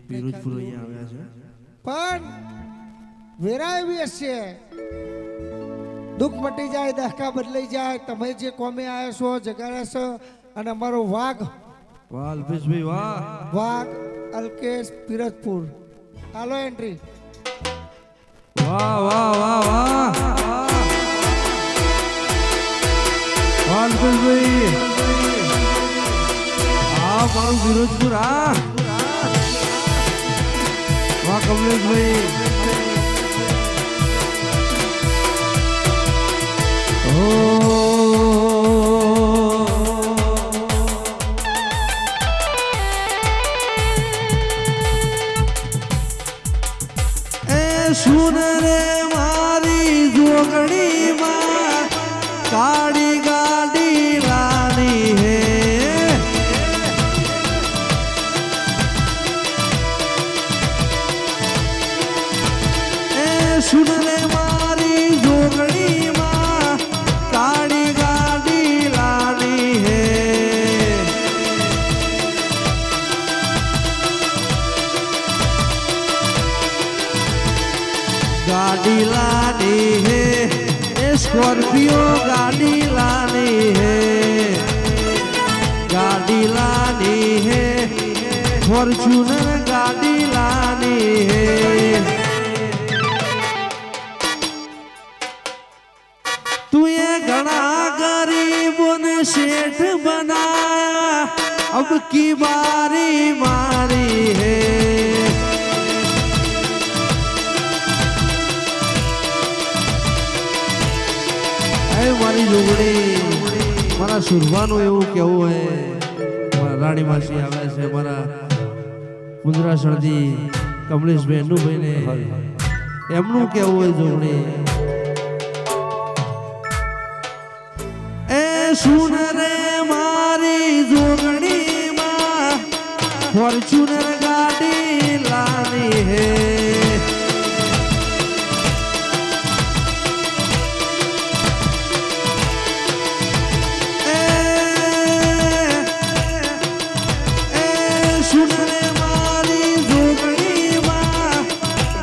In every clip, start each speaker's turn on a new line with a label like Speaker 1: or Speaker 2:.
Speaker 1: પીરુજપુર અહીંયા આવ્યા છે
Speaker 2: પણ વેરાય બી હશે દુઃખ મટી જાય દહકા બદલાઈ જાય તમે જે કોમે આવ્યા છો જગાડ્યા છો અને અમારો વાઘ
Speaker 1: વાહ અલ્પેશભાઈ વાહ
Speaker 2: વાઘ અલ્કેશ પીરજપુર હાલો એન્ટ્રી
Speaker 1: વાહ વાહ વાહ વાહ વાહ અલ્પેશભાઈ આ મારું પીરુજપુર આ વાહ કમલેશભાઈ સુન રે મારી જોગણી માં કાળી ગાડી લાની હે સુન રે મારી જોગણી માં કાળી ગાડી લાની હે गाड़ी लानी है स्कॉर्पियो गाड़ी लानी है गाड़ी लानी है फॉर्च्यूनर गाड़ी लानी है तू ये घना गरीबों ने सेठ बनाया अब की बारी मारी है મારી જોગણી મારા સુરવાનું એવું કેવું હે મારા રાણી માસી આવે છે મારા કુંદરા સરદી કમલેશભાઈ અનુભાઈ ને એમનું કેવું હોય જોગણી એ સુન રે મારી જોગણી માં ફોર્ચ્યુનર ગાડી લાની હે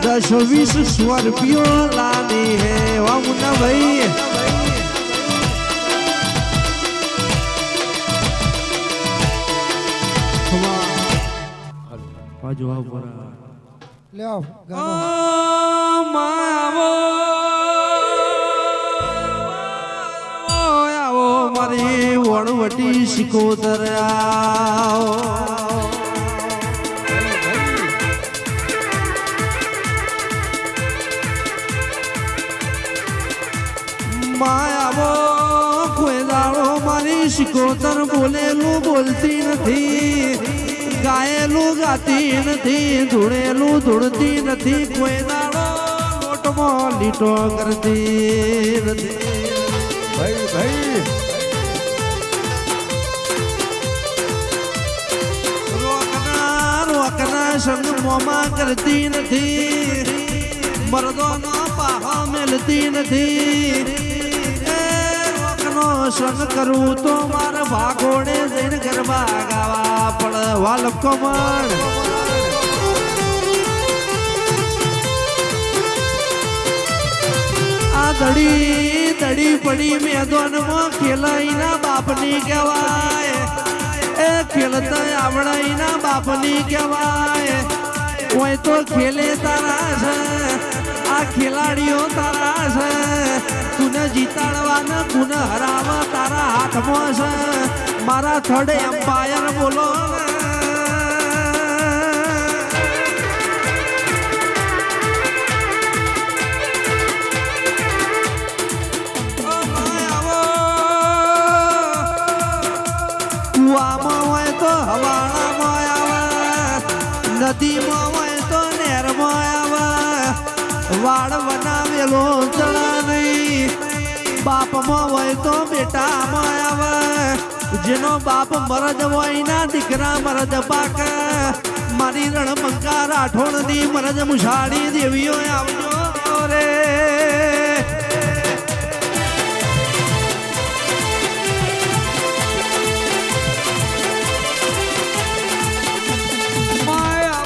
Speaker 1: दस 20 स्कॉर्पियो लानी है वाह मुन्ना भाई जवाब बरा
Speaker 2: ले आओ
Speaker 1: मावो आओ मारी वणवटी सिकोतर आओ માયાવો કોઈ દાડો મારી શિકોતર બોલેલું બોલતી નથી ગાયેલું ગાતી નથી ધૂળેલું ધૂળતી નથી કોઈ દાડો મોટમાં લીટો કરતી નથી ભાઈ ભાઈ રોકના સંગ મોમાં કરતી નથી મરદોનો પાહા મેલતી નથી સન કરું તો મારા ભાગોડે જઈને ગરબા ગાવા પણ વાલ કમણ આ દડી પડી મેદાનમાં ખેલાઈના બાપની કહેવાય એ ખેલતા આવડાઈના બાપની કહેવાય કોઈ તો ખેલે તારા છે આ ખેલાડીઓ તારા છે તુને જીતાડવાના કુને હરાવા તારા હાથમાં છે મારા થર્ડ એમ્પાયર બોલો કુવામાં હોય તો હવાડામાં આવે નદીમાં હોય તો નહેરમાં આવે વાડ બનાવેલો ચણા નહીં બાપમાં હોય તો બેટામાં આવે જેનો બાપ મરદ હોય ના દીકરા મરદ પાક મારી રણમંકા રાઠોડની મરદ મુસાડી દેવીઓ આવજો રે માયા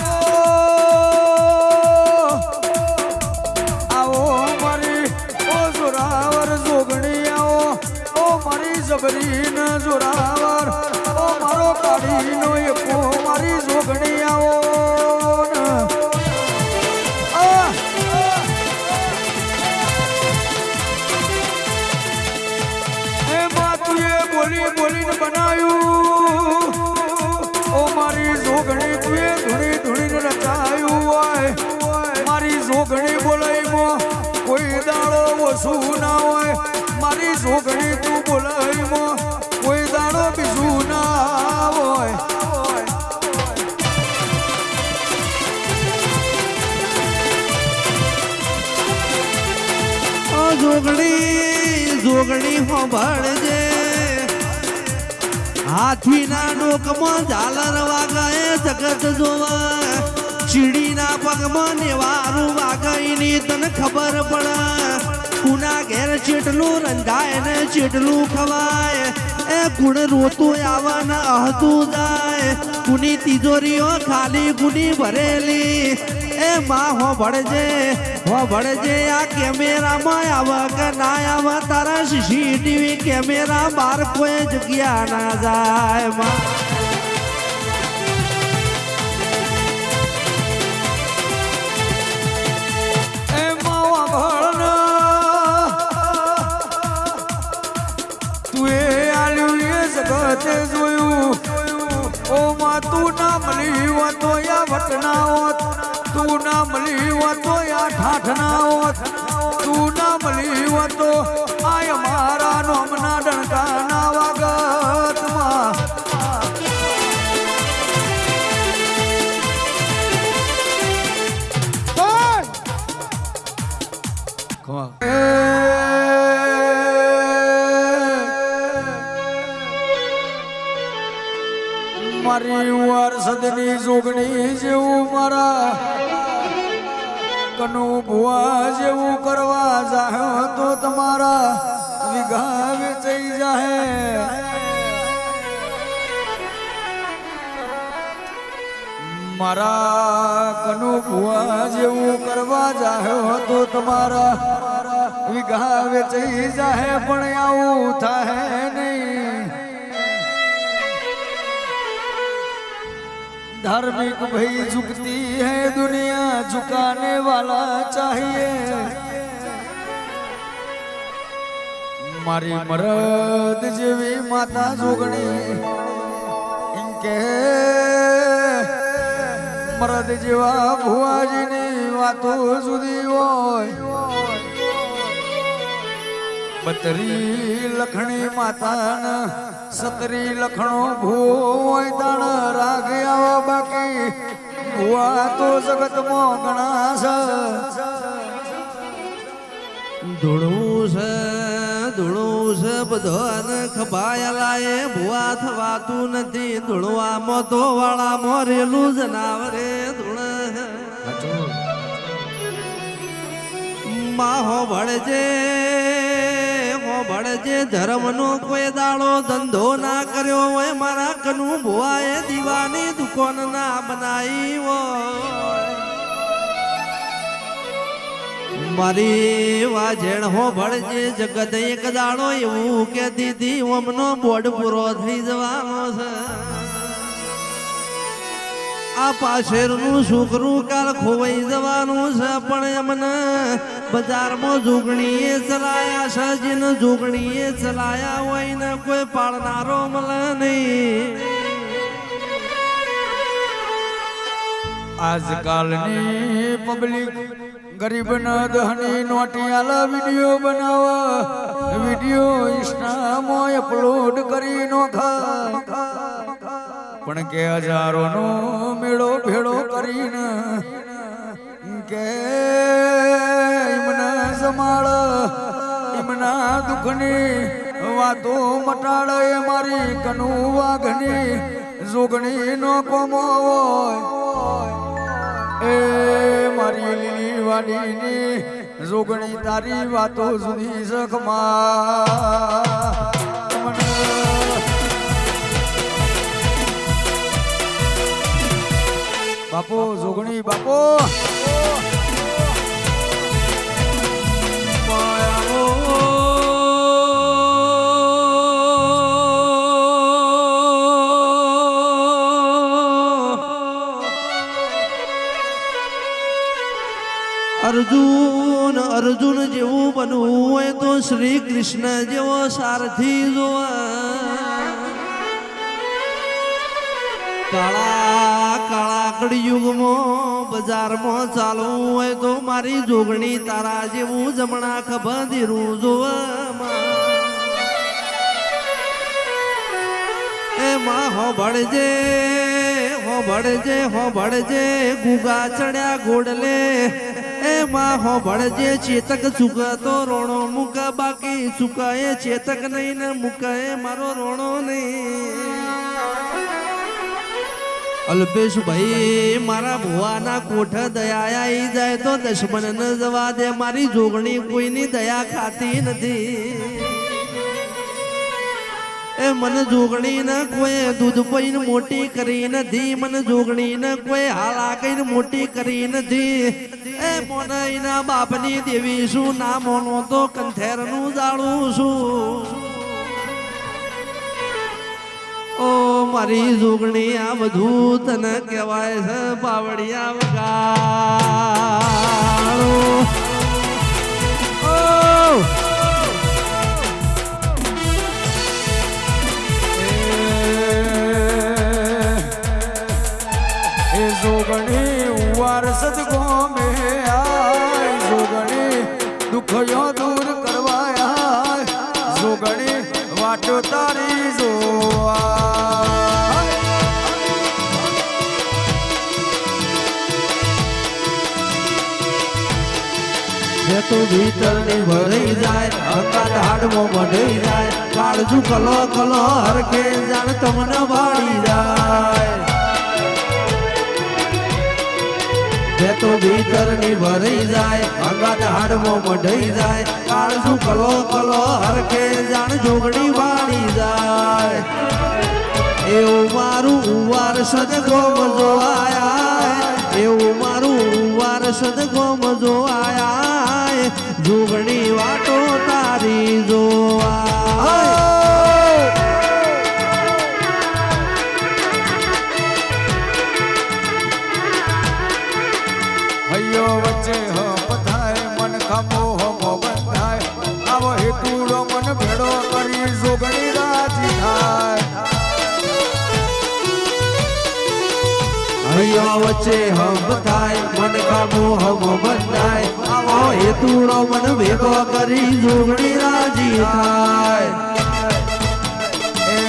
Speaker 1: જોગણી હોંભળજે હાથીના ડોકમાં ઝાલર વાગાએ જગત જોવા ચીડીના પગમાં નેવારું વાગાઈની તને ખબર પડે કુના ઘેર ચેટલું રંધાય ને ચેટલું ખવાય એ ગુણ રોતું આવે ને અહતું જાય કુની તિજોરીઓ ખાલી કુની ભરેલી એ માં હોભળજે આ કેમેરામાં આવે કે ના આવે તારા સીસીટીવી કેમેરા બાર કોઈ જગ્યા ના જાય માં
Speaker 3: જગતે જોયું ઓ માં તું ના મળી હોતો યા વટના હોત તું ના મળી હોતો યા ઠાઠના હોત તું ના મળી હોતો આય મારા નોમના ડણકાના વાગતમાં મારી વારસદની જોગણી જેવું મારા કનુ ભુવા જેવું કરવા જાહ્યો તો તમારા વિઘા વેચાઈ જાહે મારા કનુ ભુવા જેવું કરવા જાહ્યો તો તમારા વિઘા વેચાઈ જાહે પણ આવું થાય નહીં धार्मिक भाई झुकती है दुनिया झुकाने वाला चाहिए मारी मरद जेवी माता जोगणी इनके मरद जेवा भुआजी ની વાતો સુધી હોય બતરી લખણી માતા સતરી લખણો ભૂય દાણ રાગે આવા બાકી ભુવા તો જગતમાં ઘણા છે
Speaker 1: ધૂળું છે બધાને ખપાયેલા એ ભુવા થવાતું નથી ધૂળવામાં તો વાળા મોરેલું જનાવરે ધૂળ માહો ભળજે ધર્મનો કોઈ દાડો ધંધો ના કર્યો હોય મારા કનુ ભુવાએ દીવાની દુકાન ના બનાવી હોય મારી વાજણ હો ભળજે જગત એક દાડો એવું કે દીદી ઓમનો બોર્ડ પૂરો થઈ જવાનો છે આ પાછળનું છોકરું કાલ ખોવાઈ જવાનું છે પણ એમને બજારમાં જોગણીએ ચલાયા છે જેને જોગણીએ ચલાયા હોય ને કોઈ પાળનારો મળે નહીં
Speaker 3: આજકાલની પબ્લિક ગરીબ ના દહની નોટિયાલા વિડીયો બનાવા વિડીયો ઇન્સ્ટામાં અપલોડ કરી નોખા પણ કે હજારોનો મેળો ભેળો કરીને કે એમના સંભાળ એમના દુઃખની વાતો મટાડે એ મારી કનુ વાઘની જોગણી નો કોમો હોય એ મારી લીલી વાડીની જોગણી તારી વાતો સુધી સખમાં બાપો જોગણી બાપો
Speaker 1: અર્જુન જેવું બનવું હોય તો શ્રી કૃષ્ણ જેવો સારથી જોવા કાળા કળિયુગમાં બજારમાં ચાલવું હોય તો મારી જોગણી તારા જેવું જમણા ખભા ધીરું જોવા એ માં હો ભળજે હો ભળજે ગુગા ચડ્યા ગોડલે એ માં હો ભળજે ચેતક ચૂકતો રોણો મુક બાકી ચૂકાય ચેતક નહીં ને મુકાય મારો રોણો નહીં અલ્પેશ ભાઈ મારા ભુવાના કોઠ દયા આવી જાય તો દુશ્મન ન જવા દે મારી જોગણી કોઈની દયા ખાતી નથી એ મન જોગણી ને કોઈ દૂધ પીને મોટી કરી નથી મન જોગણી ને કોઈ હાલા કઈને મોટી કરી નથી એ મોનાઈના બાપની દેવી શું ના મોનો તો કંથેર નું જાળું છું ઓ મારી જોગણી આ બધું તને કહેવાય છે બાવળિયા વગાડો
Speaker 3: જોગણી વારસદ ગોમે આય જોગણી દુખયો દૂર કરવા આય જોગણી વાટો તારી જોવા
Speaker 1: તો ભીતર ની ભરાઈ જાય અંકાત હાડમાં મઢાઈ જાય કાળજુ કલો કલો હરખે જાણ તમને વાળી જાય તો ભીતર ની ભરાઈ જાય અંગાત હાડમાં મઢાઈ જાય કાળજુ કલો કલો હરખે જાણ જોગણી વાળી જાય એવું મારું ઉવાર સદગોમ જોવાયા એવું મારું ઉવાર સદગોમ જોવાયા જોગણી વાટો તારી જોવા
Speaker 3: વચ્ચે બધાય મન ખામો હમો બંધાય આવો હેતુડો મન ભેડો કરી જોગણી રાજી થાય
Speaker 1: હૈયો વચ્ચે હમ થાય મન ખામો હમો બંધાય આવો હેતુડો મન ભેગો કરી જોગણી રાજી થાય
Speaker 3: એ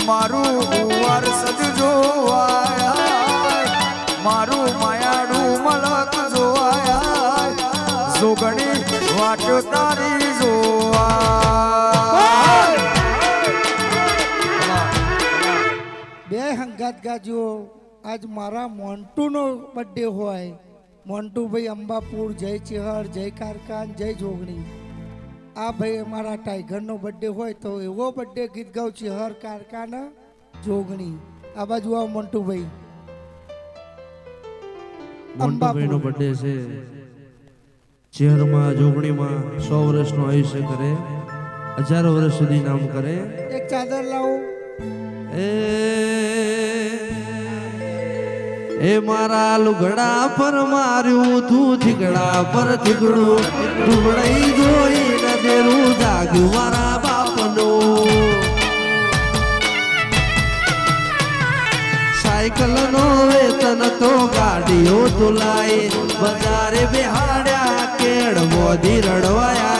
Speaker 3: મારું ઉવાર સજ જોવાય મારું માયાડું મલક જોવાય જોગણી વાટો તારી જોવા
Speaker 2: બે હંગાત ગાજો આજ મારા મોન્ટુનો બર્થડે હોય મોન્ટુભાઈ અંબાપુર જય ચેહર જય કારકાન જય જોગણી આ ભાઈ અમારા ટાઈગરનો બર્થડે હોય તો એવો બર્થડે ગીત ગાઉં ચેહર કારકાન જોગણી આ બાજુ આવો મોન્ટુભાઈ
Speaker 1: મોન્ટુભાઈનો બર્થડે છે ચેહરમાં જોગણીમાં 100 વર્ષનો આયુષ્ય કરે હજારો વર્ષ સુધી નામ કરે
Speaker 2: એક ચાદર લાવો
Speaker 1: એ મારા લુગડા પર માર્યું તું થીગડા પર થીગડું ઢુંગળી જોઈને દેરું જાગ્યું મારા બાપનું સાયકલ નો વેતન તો ગાડીઓ તુલાય બજારે બેહાડ્યા કેળ મોદી રડવાયા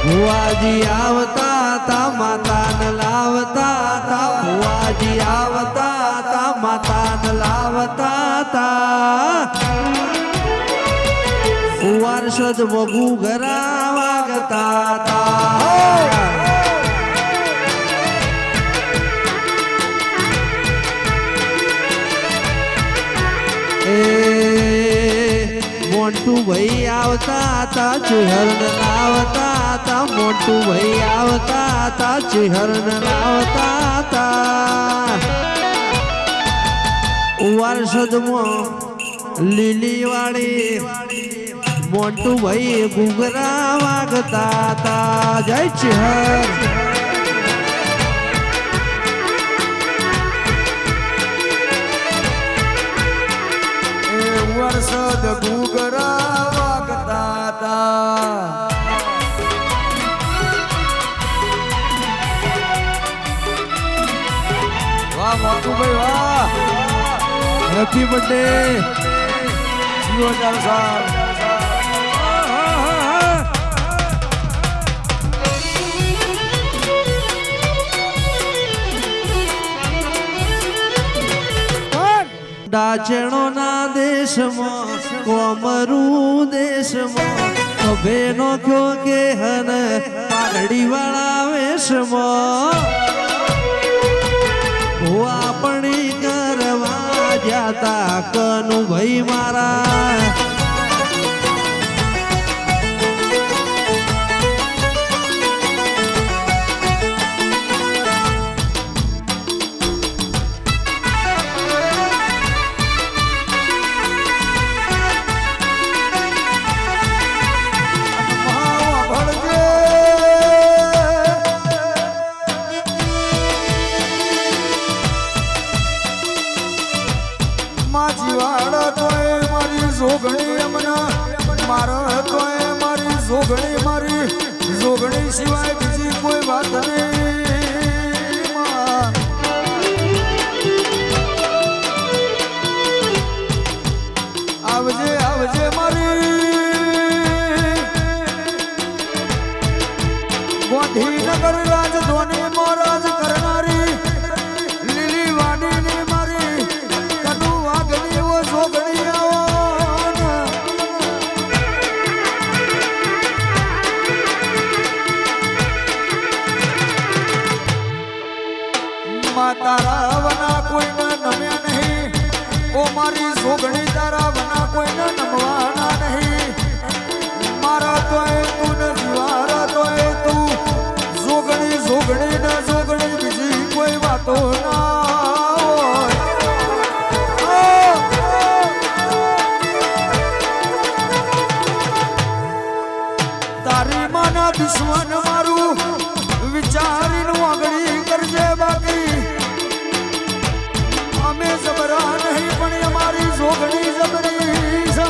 Speaker 1: ભુવાજી આવતા તા માતા ન લાવતા તા ભુવાજી આવતા તા માતા ન લાવતા તા વારસદ વગુ ઘરા વાગતા તા મોન્ટુ ભાઈ આવતા હતા ચેહર લાવતા હતા મોન્ટુ ભાઈ આવતા હતા ચેહર લાવતા હતા વારસદમાં લીલી વાળી મોન્ટુ ભાઈ ઘૂઘરા વાગતા હતા જય ચેહર
Speaker 3: વરસદ ઘૂઘરા વાગતા તા વાહ મોટુભાઈ વાહ
Speaker 1: હેપી બર્થડે
Speaker 3: જીવો સાહેબ
Speaker 1: ડાચણોના દેશમાં કોમરું દેશમાં ભેનો કયો કે હન પાઘડી વાળા વેશમાં આપણી કરવા જાતા કનુ ભાઈ મારા
Speaker 3: જોગણી સિવાય બીજી કોઈ વાત નહીં આવજે આવજે મારી ગોંધીનગર રાજધાની મહારાજ કરનારી લીલી વાડીની મારી કનુ વાઘની ઓ જોગણી આવો તારા વના કોઈને નમ્યા નહીં ઓ મારી જોગણી તારા વના કોઈને નમવાના નહીં મારા તોય તું ને જીવારા તોય તું જોગણી જોગણી ને જોગણી બીજી કોઈ વાતો ના હોય તારી માના દુશ્મન મારું વિચારીનું આગળી કરજે બાકી જબરા નહીં પણ અમારી જોગણી જબરી છે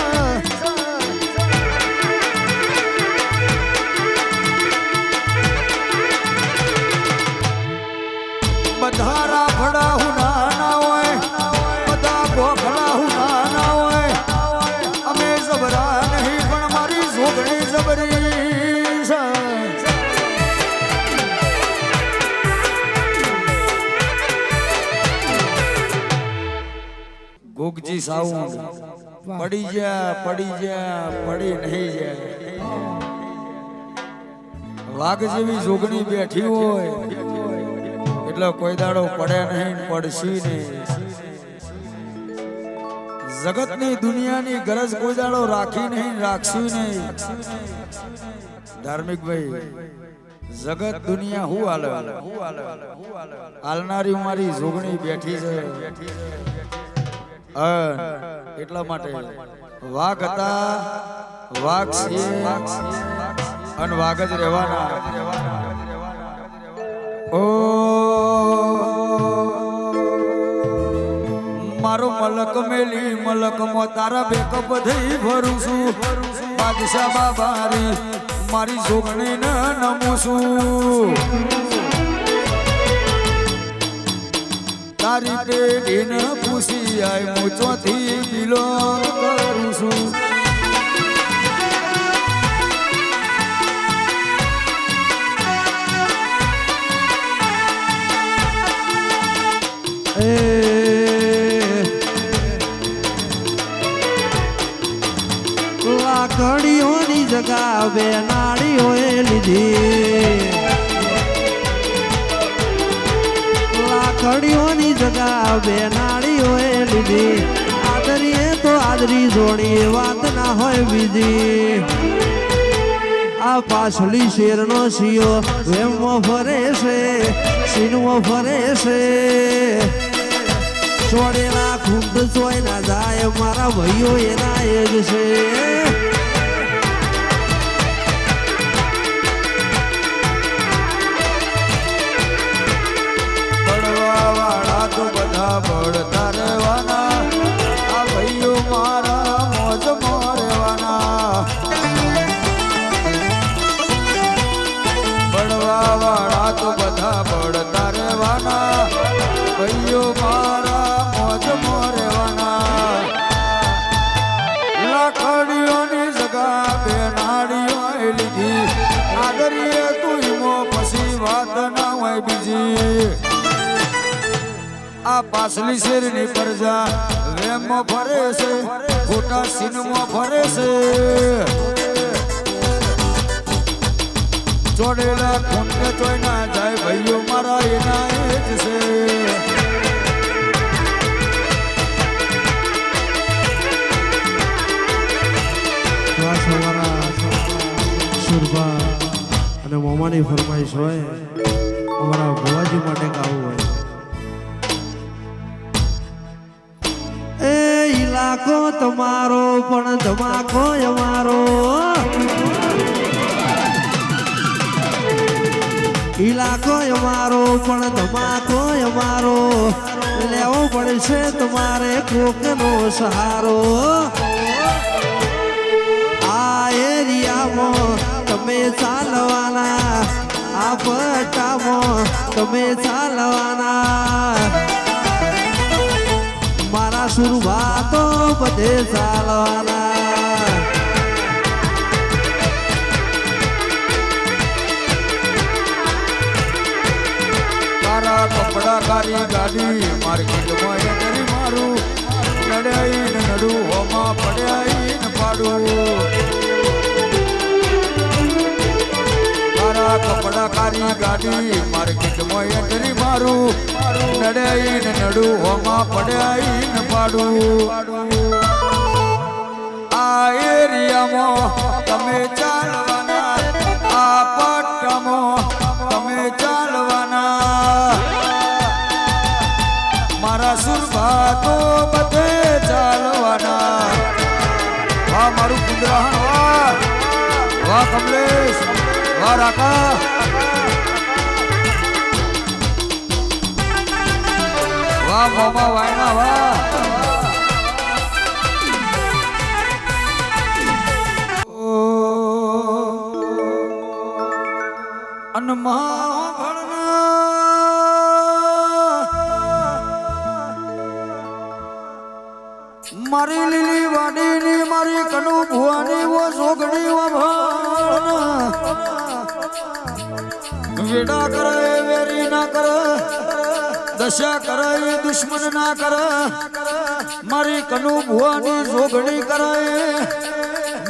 Speaker 3: બધા રાફડા હું નાના હોય બધા ગોખડા હું નાના હોય અમે જબરા નહીં પણ અમારી જોગણી જબરી છે ગુગજી સાઉન્ડ પડી પડી નહીં જાય વાઘ જેવી જોગણી બેઠી હોય એટલે કોઈ દાડો પડે નહીં પડશી નહીં જગતની દુનિયાની ગરજ કોઈ દાડો રાખી નહીં રાખશું નહીં ધાર્મિક ભાઈ જગત દુનિયા હું હાલનારી મારી જોગણી બેઠી છે એટલા માટે વાઘ હતા વાઘ છે અને વાઘ જ રહેવાના ઓ મારો મલક મેલી મલક મો તારા બેકઅપ થઈ ભરું છું બાદશાહ બાબારી મારી જોગણી ને નમું છું તારી પેઢીને પૂછી આય હું ચોથી બિલોંગ કરું છું
Speaker 1: લાકડીઓની જગા બે નાળીઓએ લીધી લાકડીઓની જગા બે નાળીઓએ લીધી આદરીએ તો આદરી જોડી વાત ના હોય બીજી આ પાછલી શેરનો સિયો વેમો ફરે છે સીનવો ફરે છે છોડેલા ખૂંદ ચોય ના જાય મારા ભાઈઓ એના એ જ છે
Speaker 3: બળતા રહેવાના આ ભાઈઓ મારા મોજમાં રહેવાના બળવા વાળા તો બધા બળતા રહેવાના ભાઈઓ મારા મોજમાં રહેવાના લાકડીઓની જગા બે નાળીઓ લીધી આદરીએ તું પછી વાત ના હોય બીજી આ આ પાછલી શેરની પ્રજા વેમમાં ફરે છે ખોટા સિનેમા ફરે છે ચોડેલા ખૂનને ચોય ના જાય ભાઈઓ મારા એના એ જ છે
Speaker 1: સુરભા અને મોમાની ફરમાઈશ હોય અમારા ભુવાજી માટે ગાવું હોય એ ઇલાકો તમારો પણ ધમાકો અમારો ઇલાકો અમારો પણ ધમાકો અમારો લેવો પડશે તમારે કોકનો સહારો આ એરિયામાં તમે ચાલવાના આ પટ્ટામાં તમે ચાલવાના મારા સુરભા તો બધે ચાલવાના
Speaker 3: તારા કપડા કારી ગાડી માર્કેટમાં એન્ટ્રી મારું નડાઈને નડું હોમાં પડ્યાઈને પાડું તારા કપડા કારી ગાડી માર્કેટમાં એન્ટ્રી મારું નડાઈને નડું હોમાં પડ્યાઈને પાડું આ એરિયામાં તમે ચાલવાના આ પટ્ટામાં તમે ચાલવાના મારા સુરભા તો બધે ચાલવાના વાહ મારું કુંદરાહણ વાહ વાહ કમલેશ વાહ રાકા વાહ મોમા વાયના વાહ મારી લીલી વાડીની મારી કનુ ભુવાની વો સોગડી વો વેડા કરે વેરી ના કરે દશા કરે દુશ્મન ના કરે મારી કનુ ભુવાની સોગડી કરે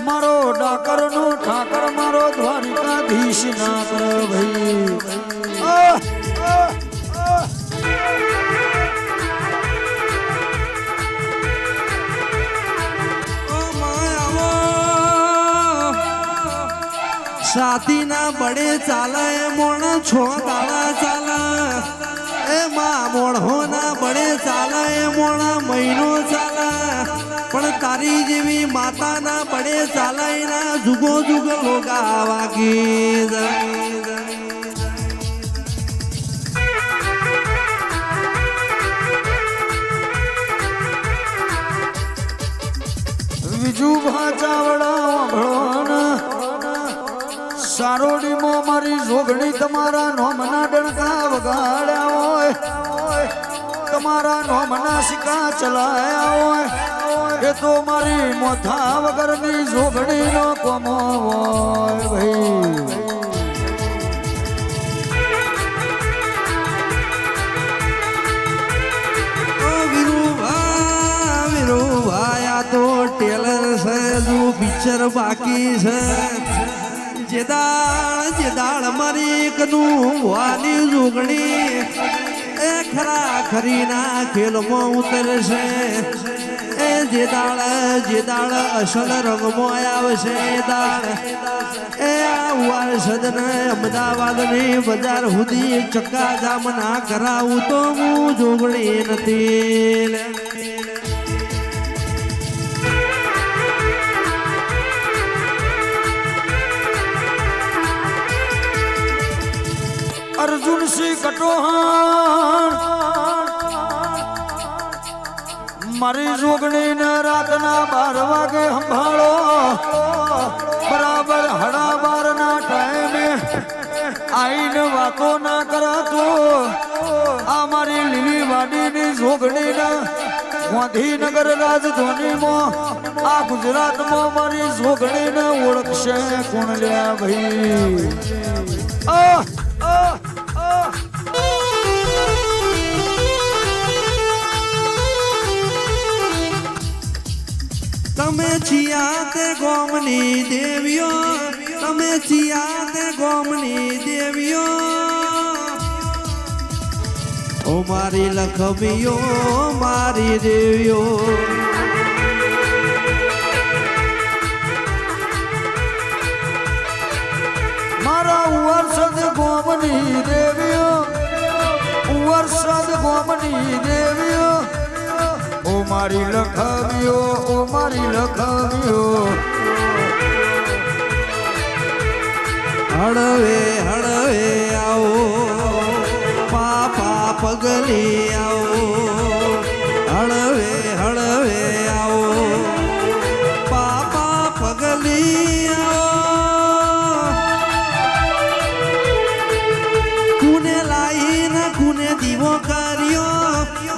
Speaker 3: મારો ડાકર નો ઠાકર મારો દ્વારિકાધીશ ના કરે ભાઈ
Speaker 1: સાથી ના બડે ચાલે મોણ છો દાડા ચાલે એ માં મોણો ના બડે ચાલે મોણ મહિનો ચાલે પણ તારી જેવી માતા ના બડે ચાલે ના જુગો જુગ લોગા વાગી
Speaker 3: બીજું ભાચાવડા ભણવાના સારોડીમાં મારી જોગણી તમારા નોમના ડણકા વગાડ્યા હોય તમારા નોમના સિક્કા ચલાયા હોય એ તો મારી મોથા વગરની જોગણીનો કોમો હોય ભાઈ
Speaker 1: વિરુભાઈ આ તો ટેલર છે જો પિક્ચર બાકી છે જેદાળ મારી કનું વાની જોગણી એ ખરા ખરી ના ખેલમાં ઉતરશે એ જેદાળ અસલ રંગમાં આવશે દાળ એ વારસદ ને અમદાવાદ ની બજાર સુધી ચક્કા જામ ના કરાવું તો હું જોગણી નથી
Speaker 3: અર્જુન સિંહ કટોહાણ મારી જોગણી ને રાતના 12 વાગે સંભાળો બરાબર 12:30 ના ટાઈમે આઈને વાતો ના કરાતો આ મારી લીલી વાડીની જોગણી ના ગાંધીનગર રાજધાનીમાં આ ગુજરાતમાં મારી જોગણી ને ઓળખશે કોણ લ્યા ભાઈ
Speaker 1: તમે છિયા તે ગોમની દેવીઓ તમે છિયા તે ગોમની દેવીઓ ઓ મારી લખમીઓ મારી દેવીઓ
Speaker 3: મારા વર્ષદ ગોમની દેવીઓ વર્ષદ ગોમની દેવીઓ ઓ મારી લખમીઓ ઓ મારી લખમીઓ
Speaker 1: હળવે હળવે આવો પાપા પગલી આવો હળવે હળવે આવો પાપા પગલી આવો કુને લાઈને કુને દીવો કર્યો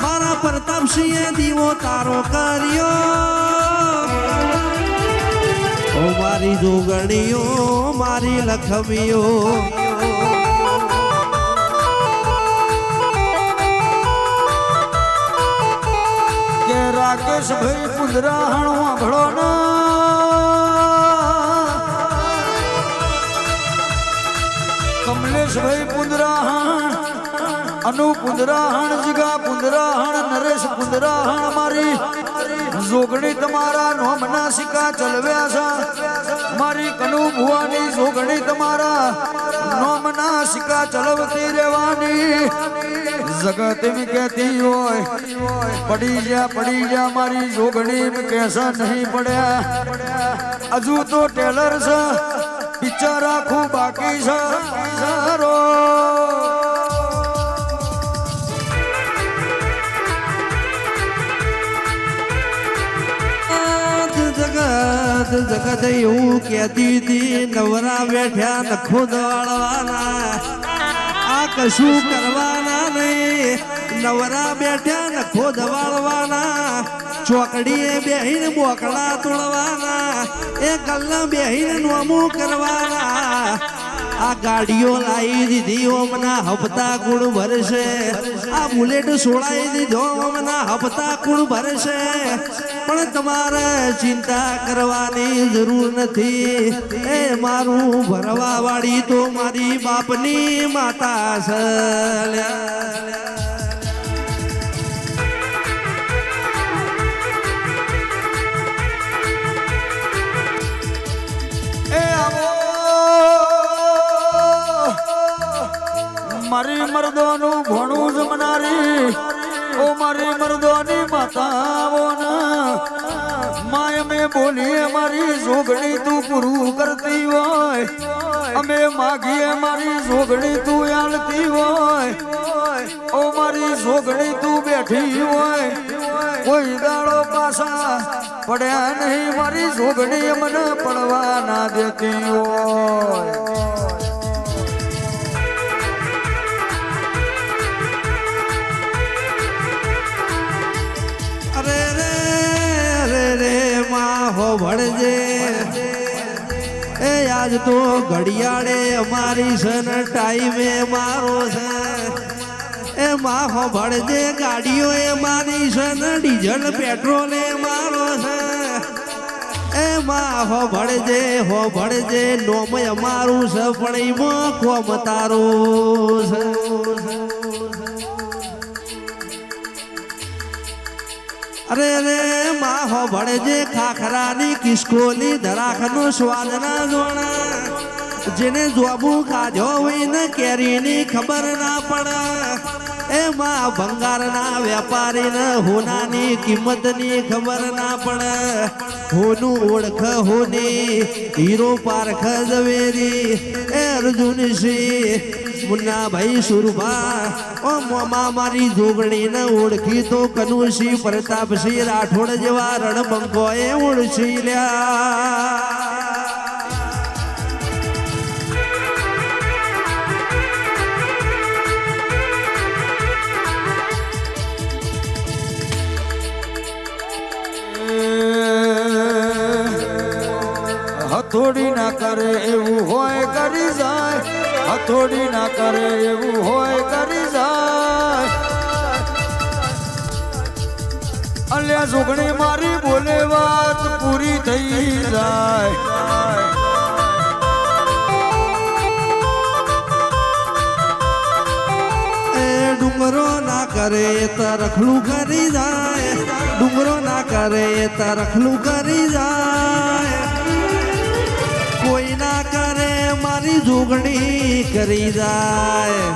Speaker 1: મારા પ્રતાપસિંહે દીવો તારો કર્યો ઓ મારી જોગણીઓ મારી લખમીઓ
Speaker 3: કે રાકેશભાઈ પુંદરા હણવા ભળો ના કમલેશભાઈ પુંદરા હણ અનુ પુંદરા હણ જીગા પુંદરા હણ નરેશ પુંદરા હણ મારી જોગણી તમારા નોમના સિક્કા ચલવ્યા છે મારી કનુ ભુવાની જોગણી તમારા નોમના સિક્કા ચલવતી રહેવાની જગત એમ કહેતી હોય પડી જા મારી જોગણી એમ કહેશા નહીં પડ્યા હજુ તો ટેલર છે પિક્ચર આખું બાકી છે
Speaker 1: જગત એવું કહેતી હતી નવરા બેઠ્યા નખો દવાળવાના આ કશું કરવાના નહીં નવરા બેઠ્યા નખો દવાળવાના ચોકડીએ બેહીને બોકડા તોડવાના એ ગલ્લા બેહીને નોમું કરવાના આ ગાડીઓ લાવી દીધી ઓમના હપ્તા કુણ ભરશે આ બુલેટ સોળાવી દીધો ઓમના હપ્તા કુણ ભરશે પણ તમારે ચિંતા કરવાની જરૂર નથી એ મારું ભરવા વાળી તો મારી બાપની માતા છે
Speaker 3: મારી મર્દોનું ભણું જમનારી ઓ મારી મર્દોની માતાઓ માય મેં બોલીએ મારી જોગણી તું પૂરું કરતી હોય અમે માગીએ મારી જોગણી તું આલતી હોય ઓ મારી જોગણી તું બેઠી હોય કોઈ દાડો પાછા પડ્યા નહીં મારી જોગણી મને પડવા ના દેતી હોય
Speaker 1: હો ભળજે એ આજ તો ઘડિયાળે અમારી સન ટાઈમે મારો છે એ માં હો ભળજે ગાડીઓ એ મારી સન ડીઝલ પેટ્રોલ એ મારો છે એ માં હો ભળજે નોમ અમારું છે પણ એમાં કોમ તારું છે અરે માં હો ભળજે ખાખરાની કિસ્કોલી ધરાખનો સ્વાદ ના જોણા જેને જોબું કાઢ્યો હોય ને કેરીની ખબર ના પડે એ માં ભંગારના વેપારીને હોનાની કિંમતની ખબર ના પડે હોનું ઓળખ હોની હીરો પારખ ઝવેરી એ અર્જુનસિંહ મુન્નાભાઈ સુરભા ઓ મોમા મારી જોગણીને ઓળખી તો કનુસિંહ પ્રતાપસિંહ રાઠોડ જેવા રણબંકોએ ઓળખી લ્યા
Speaker 3: હથોડી ના કરે એવું હોય કરી જાય હથોડી ના કરે એવું હોય કરી જાય અલ્યા જોગણી મારી બોલે વાત પૂરી થઈ જાય
Speaker 1: ડુંગરો ના કરે તરખલું કરી જાય ડુંગરો ના કરે તરખલું કરી જાય કોઈ ના કરે મારી જોગણી કરી જાય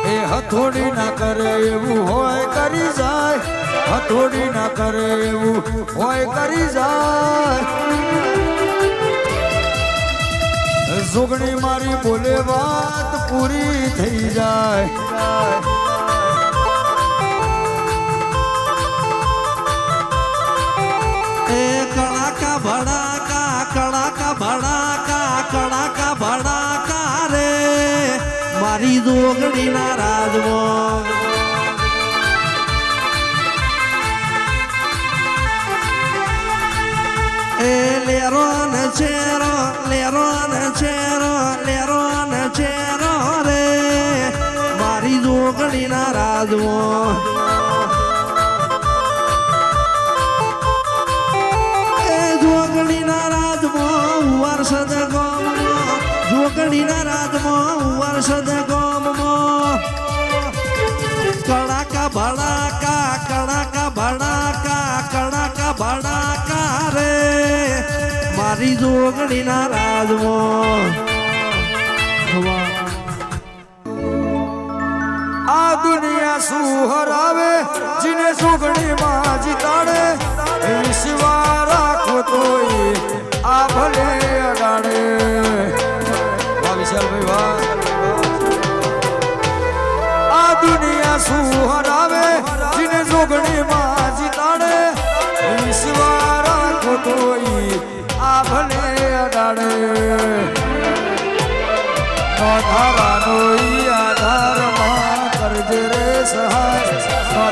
Speaker 3: એ હથોડી ના કરે એવું હોય કરી જાય હથોડી ના કરે એવું હોય કરી જાય જોગણી મારી બોલે વાત પૂરી થઈ જાય
Speaker 1: એ કડાકા ભડાકા રે મારી જોગણી ના રાજમાં એ લેરો ને ચેરો રે મારી જોગણી ના રાજમાં એ જોગણી ના રાજમાં વર્ષદ ગામમાં જોગણી ના રાજમાં વર્ષદ ગામમાં કડાકા ભડાકા રે મારી જોગણી ના રાજમાં
Speaker 3: આ દુનિયા શું હરાવે જીને જોગણી માં જીતાડે વિશ્વા રાખો તોય આ ભલે અડાડે વાહ વિશાલભાઈ વાહ આ દુનિયા શું હરાવે જીને જોગણી માં જીતાડે વિશ્વા રાખો તોય આ ભલે અડાડે ધારાનો આધારમાં કરજે રે સહાય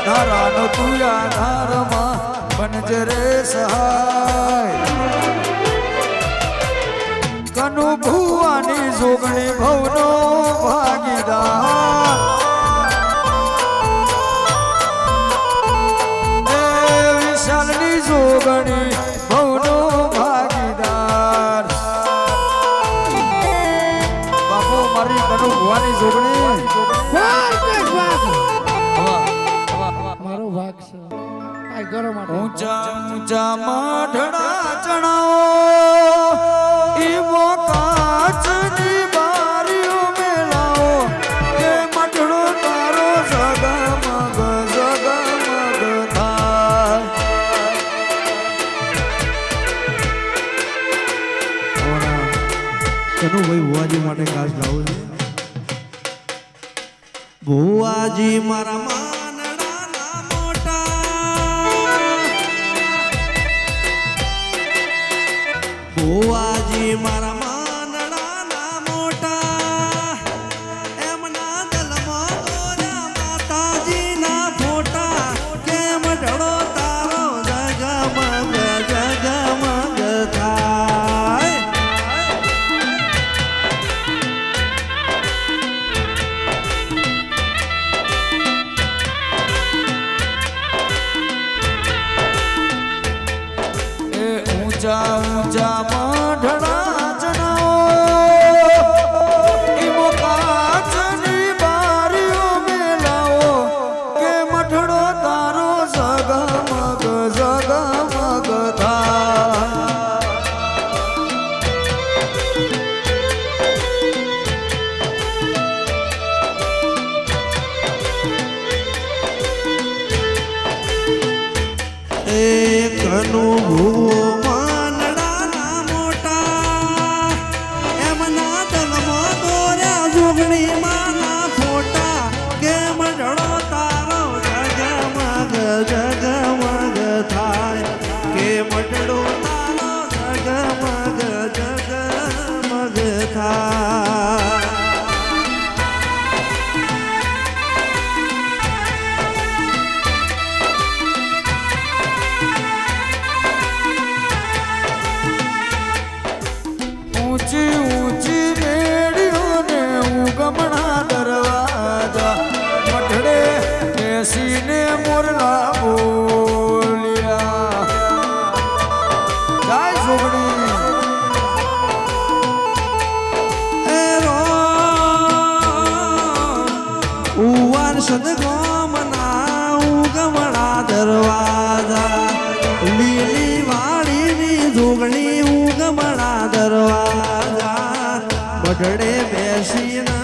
Speaker 3: ધારાનો તું આધારમાં બનજે રે સહાય કનુ ભુવાની જોગણી ભવનો ભાગીદાર એ વિશાલની જોગણી ભવનો ભાગીદાર બાપુ મારી કનુ ભુવાની જોગણી
Speaker 2: મારો ભાગ છે આ ગરમ
Speaker 3: ઊંચા ઊંચા માઢડા ચણાવો ઈમો કાચની બારીઓ મેલાવો કે મઢડો તારો જગમગ થાય
Speaker 1: કનુભાઈ ભુવાજી માટે ખાસ ગાવું છે ભુવાજી મારા માનડાના મોટા ભુવાજી મારા માનડાના મોટા એમના દલમાં દોર્યા માતાજીના ફોટા કેમ ઢળો તારો જગમગ થાય
Speaker 3: ઊંચા ઊંચા માઢડા ચણાવો ઈમો કાચની બારીઓ મેલાવો કે મઢડો તારો જગમગ થાય
Speaker 1: કનુ ભુવો માનડાના મોટા એમના દલમાં દોર્યા જોગણી માના ફોટા કેમ ઢળો તારો જગમગ થાય કેમ ઢળો તારો જગમગ થાય
Speaker 3: ઊંચી ઊંચી રેડીઓ ને ઉગમણા દરવા
Speaker 1: ઉવાર સદગોમના ઉગમણા દરવાજા લીલી વાડીની જોગણી ઉગમણા દરવાજા બઢડે બેસીને